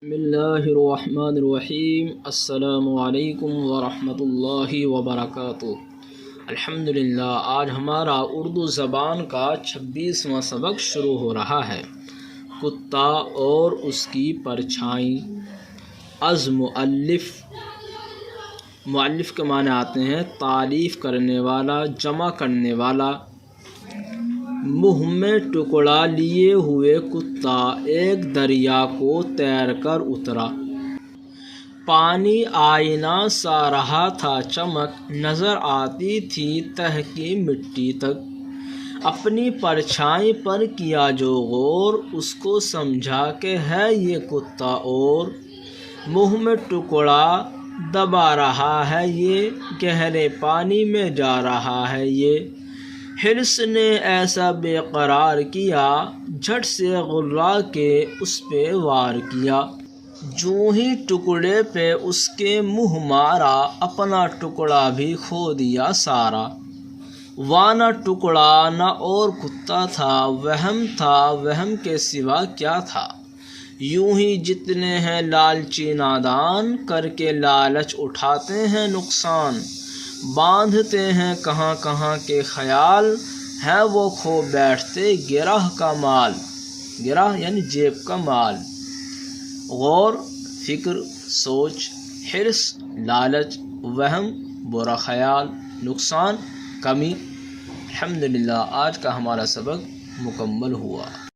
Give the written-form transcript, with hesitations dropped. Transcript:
بسم اللہ الرحمن الرحیم۔ السلام علیکم ورحمۃ اللہ وبرکاتہ۔ الحمدللہ، آج ہمارا اردو زبان کا 26واں سبق شروع ہو رہا ہے۔ کتا اور اس کی پرچھائی۔ از مؤلف، مؤلف کے معنی آتے ہیں تعریف کرنے والا، جمع کرنے والا۔ منہ میں ٹکڑا لیے ہوئے کتا ایک دریا کو تیر کر اترا۔ پانی آئینہ سا رہا تھا چمک، نظر آتی تھی تہ کی مٹی تک۔ اپنی پرچھائی پر کیا جو غور، اس کو سمجھا کہ ہے یہ کتا اور۔ منہ میں ٹکڑا دبا رہا ہے یہ، گہرے پانی میں جا رہا ہے یہ۔ حرص نے ایسا بے قرار کیا، جھٹ سے غرا کے اس پہ وار کیا۔ جوں ہی ٹکڑے پہ اس کے منہ مارا، اپنا ٹکڑا بھی کھو دیا سارا۔ وہ نہ ٹکڑا نہ اور کتا تھا، وہم تھا، وہم کے سوا کیا تھا۔ یوں ہی جتنے ہیں لالچی نادان، کر کے لالچ اٹھاتے ہیں نقصان۔ باندھتے ہیں کہاں کہاں کے خیال، ہے وہ کھو بیٹھتے گرہ کا مال۔ گرہ یعنی جیب کا مال۔ غور، فکر، سوچ، حرص، لالچ، وہم، برا خیال، نقصان، کمی۔ الحمدللہ، آج کا ہمارا سبق مکمل ہوا۔